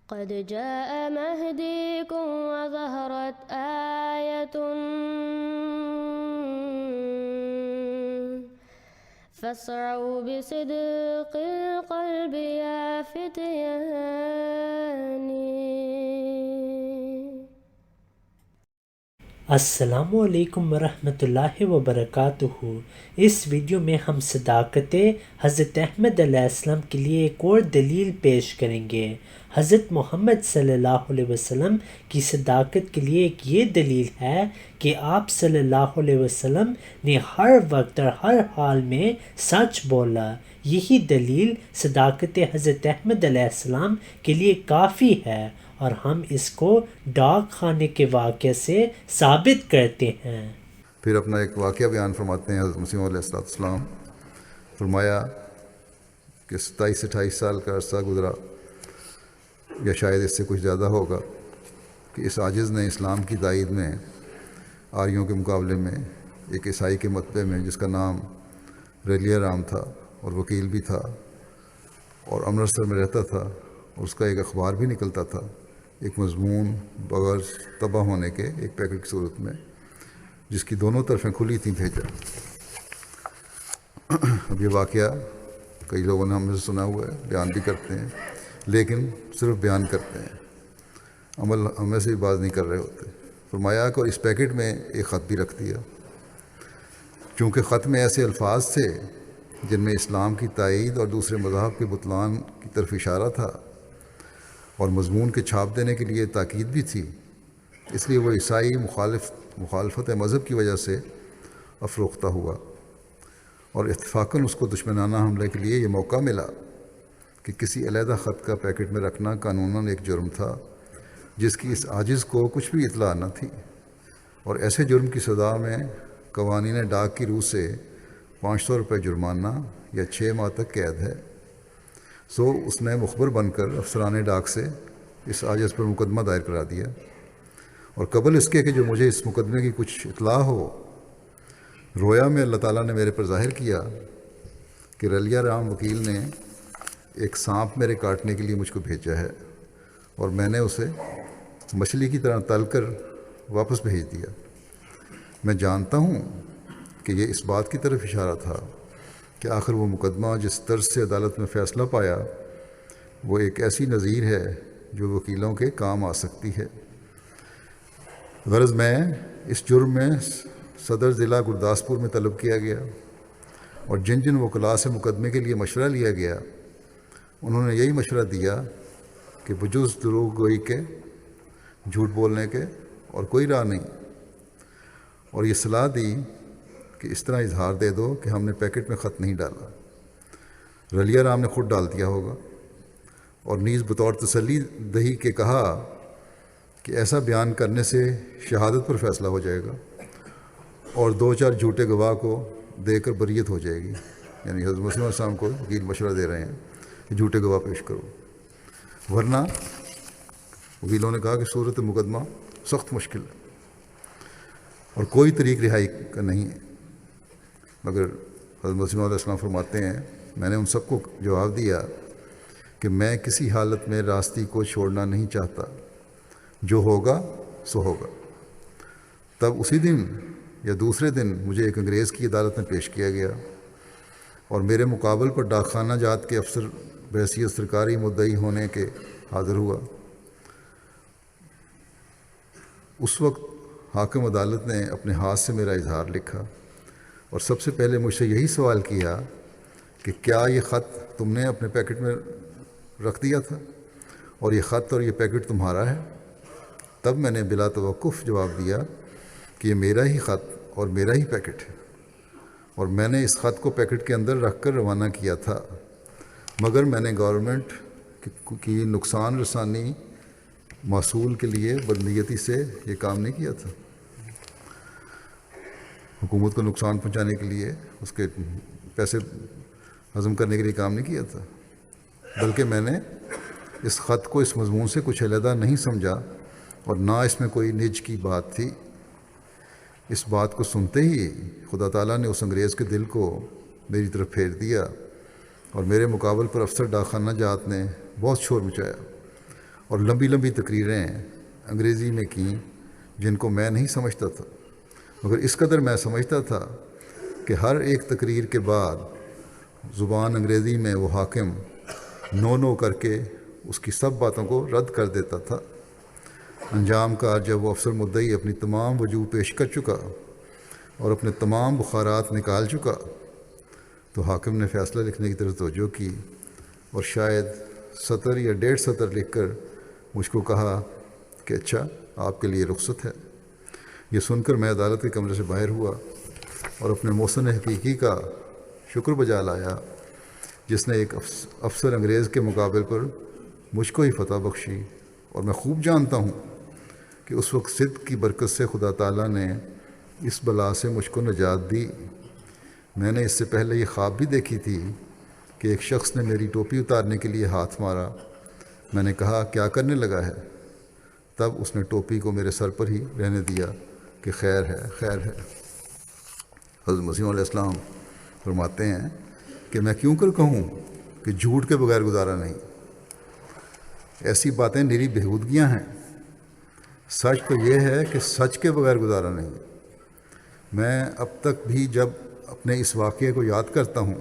قد جاء مهديكم وظهرت آية فاسعوا بصدق القلب يا فتياني. السلام علیکم ورحمۃ اللہ وبرکاتہ۔ اس ویڈیو میں ہم صداقت حضرت احمد علیہ السلام کے لیے ایک اور دلیل پیش کریں گے۔ حضرت محمد صلی اللہ علیہ وسلم کی صداقت کے لیے ایک یہ دلیل ہے کہ آپ صلی اللہ علیہ وسلم نے ہر وقت اور ہر حال میں سچ بولا۔ یہی دلیل صداقت حضرت احمد علیہ السلام کے لیے کافی ہے، اور ہم اس کو ڈاک خانے کے واقعے سے ثابت کرتے ہیں۔ پھر اپنا ایک واقعہ بیان فرماتے ہیں حضرت مسیح علیہ السلام۔ فرمایا کہ 27-28 سال کا عرصہ گزرا، یا شاید اس سے کچھ زیادہ ہوگا، کہ اس عاجز نے اسلام کی تائید میں آریوں کے مقابلے میں ایک عیسائی کے مطبع میں، جس کا نام ریلیا رام تھا اور وکیل بھی تھا اور امرتسر میں رہتا تھا، اور اس کا ایک اخبار بھی نکلتا تھا، ایک مضمون بغیر طبع ہونے کے ایک پیکٹ کی صورت میں، جس کی دونوں طرفیں کھلی تھیں، بھیجا۔ اب یہ واقعہ کئی لوگوں نے ہم سے سنا ہوا ہے، بیان بھی کرتے ہیں، لیکن صرف بیان کرتے ہیں، عمل ہمیں سے بھی باز نہیں کر رہے ہوتے۔ فرمایا کہ اس پیکٹ میں ایک خط بھی رکھ دیا۔ چونکہ خط میں ایسے الفاظ تھے جن میں اسلام کی تائید اور دوسرے مذاہب کے بطلان کی طرف اشارہ تھا، اور مضمون کے چھاپ دینے کے لیے تاکید بھی تھی، اس لیے وہ عیسائی مخالفت مذہب کی وجہ سے افروختہ ہوا، اور اتفاقاً اس کو دشمنانہ حملے کے لیے یہ موقع ملا کہ کسی علیحدہ خط کا پیکٹ میں رکھنا قانوناً ایک جرم تھا، جس کی اس عاجز کو کچھ بھی اطلاع نہ تھی، اور ایسے جرم کی سزا میں قوانین ڈاک کی روح سے 500 روپے جرمانہ یا 6 ماہ تک قید ہے۔ سو اس نے مخبر بن کر افسران ڈاک سے اس عاجز پر مقدمہ دائر کرا دیا، اور قبل اس کے کہ جو مجھے اس مقدمے کی کچھ اطلاع ہو، رویا میں اللہ تعالیٰ نے میرے پر ظاہر کیا کہ ریلیا رام وکیل نے ایک سانپ میرے کاٹنے کے لیے مجھ کو بھیجا ہے، اور میں نے اسے مچھلی کی طرح تل کر واپس بھیج دیا۔ میں جانتا ہوں کہ یہ اس بات کی طرف اشارہ تھا کہ آخر وہ مقدمہ جس طرز سے عدالت میں فیصلہ پایا، وہ ایک ایسی نظیر ہے جو وکیلوں کے کام آ سکتی ہے۔ غرض میں اس جرم میں صدر ضلع گرداسپور میں طلب کیا گیا، اور جن جن وکلاء سے مقدمے کے لیے مشورہ لیا گیا، انہوں نے یہی مشورہ دیا کہ بجز دروغ گوئی کے، جھوٹ بولنے کے اور کوئی راہ نہیں، اور یہ صلاح دی کہ اس طرح اظہار دے دو کہ ہم نے پیکٹ میں خط نہیں ڈالا، ریلیا رام نے خود ڈال دیا ہوگا، اور نیز بطور تسلی دہی کے کہا کہ ایسا بیان کرنے سے شہادت پر فیصلہ ہو جائے گا، اور 2-4 جھوٹے گواہ کو دے کر بریت ہو جائے گی۔ یعنی حضرت مسیح علیہ السلام کو وکیل مشورہ دے رہے ہیں کہ جھوٹے گواہ پیش کرو، ورنہ وکیلوں نے کہا کہ صورت مقدمہ سخت مشکل ہے اور کوئی طریق رہائی کا نہیں ہے۔ مگر حضرت مسیح علیہ السلام فرماتے ہیں، میں نے ان سب کو جواب دیا کہ میں کسی حالت میں راستی کو چھوڑنا نہیں چاہتا، جو ہوگا سو ہوگا۔ تب اسی دن یا دوسرے دن مجھے ایک انگریز کی عدالت میں پیش کیا گیا، اور میرے مقابل پر ڈاک خانہ جات کے افسر بحیثیت سرکاری مدعی ہونے کے حاضر ہوا۔ اس وقت حاکم عدالت نے اپنے ہاتھ سے میرا اظہار لکھا، اور سب سے پہلے مجھ سے یہی سوال کیا کہ کیا یہ خط تم نے اپنے پیکٹ میں رکھ دیا تھا، اور یہ خط اور یہ پیکٹ تمہارا ہے؟ تب میں نے بلا توقف جواب دیا کہ یہ میرا ہی خط اور میرا ہی پیکٹ ہے، اور میں نے اس خط کو پیکٹ کے اندر رکھ کر روانہ کیا تھا، مگر میں نے گورنمنٹ کی نقصان رسانی موصول کے لیے بدنیتی سے یہ کام نہیں کیا تھا، حکومت کو نقصان پہنچانے کے لیے، اس کے پیسے ہضم کرنے کے لیے کام نہیں کیا تھا، بلکہ میں نے اس خط کو اس مضمون سے کچھ علیحدہ نہیں سمجھا، اور نہ اس میں کوئی نج کی بات تھی۔ اس بات کو سنتے ہی خدا تعالیٰ نے اس انگریز کے دل کو میری طرف پھیر دیا، اور میرے مقابل پر افسر ڈاک خانہ جات نے بہت شور مچایا، اور لمبی لمبی تقریریں انگریزی میں کیں جن کو میں نہیں سمجھتا تھا، مگر اس قدر میں سمجھتا تھا کہ ہر ایک تقریر کے بعد زبان انگریزی میں وہ حاکم نو کر کے اس کی سب باتوں کو رد کر دیتا تھا۔ انجام کار جب وہ افسر مدعی اپنی تمام وجوہ پیش کر چکا اور اپنے تمام بخارات نکال چکا تو حاکم نے فیصلہ لکھنے کی طرف توجہ کی اور شاید 100 یا 150 سطر لکھ کر مجھ کو کہا کہ اچھا آپ کے لیے رخصت ہے۔ یہ سن کر میں عدالت کے کمرے سے باہر ہوا اور اپنے محسن حقیقی کا شکر بجا لایا جس نے ایک افسر انگریز کے مقابل پر مجھ کو ہی فتح بخشی، اور میں خوب جانتا ہوں کہ اس وقت صدق کی برکت سے خدا تعالیٰ نے اس بلا سے مجھ کو نجات دی۔ میں نے اس سے پہلے یہ خواب بھی دیکھی تھی کہ ایک شخص نے میری ٹوپی اتارنے کے لیے ہاتھ مارا۔ میں نے کہا کیا کرنے لگا ہے؟ تب اس نے ٹوپی کو میرے سر پر ہی رہنے دیا کہ خیر ہے خیر ہے۔ حضرت مسیح علیہ السلام فرماتے ہیں کہ میں کیوں کر کہوں کہ جھوٹ کے بغیر گزارا نہیں، ایسی باتیں میری بےہودگیاں ہیں۔ سچ تو یہ ہے کہ سچ کے بغیر گزارا نہیں۔ میں اب تک بھی جب اپنے اس واقعے کو یاد کرتا ہوں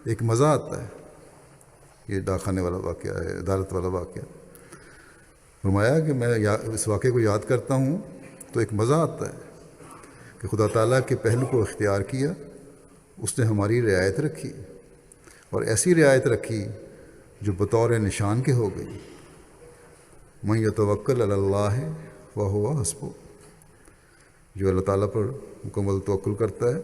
ایک مزہ آتا ہے۔ یہ ڈاک خانے والا واقعہ ہے، عدالت والا واقعہ۔ فرمایا کہ میں اس واقعے کو یاد کرتا ہوں تو ایک مزہ آتا ہے کہ خدا تعالیٰ کے پہلو کو اختیار کیا، اس نے ہماری رعایت رکھی، اور ایسی رعایت رکھی جو بطور نشان کے ہو گئی۔ من یتوکل علی اللہ فہو حسبہ، جو اللہ تعالیٰ پر مکمل توکل کرتا ہے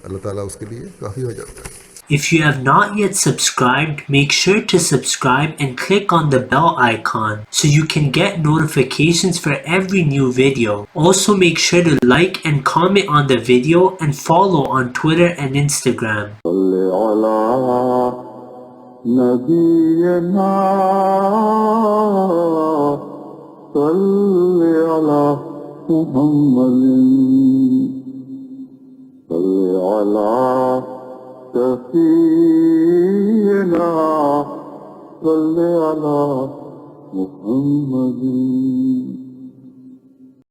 اللہ تعالیٰ اس کے لیے کافی ہو جاتا ہے۔ If you have not yet subscribed, make sure to subscribe and click on the bell icon so you can get notifications for every new video. Also make sure to like and comment on the video and follow on Twitter and Instagram. سفينا صل على محمد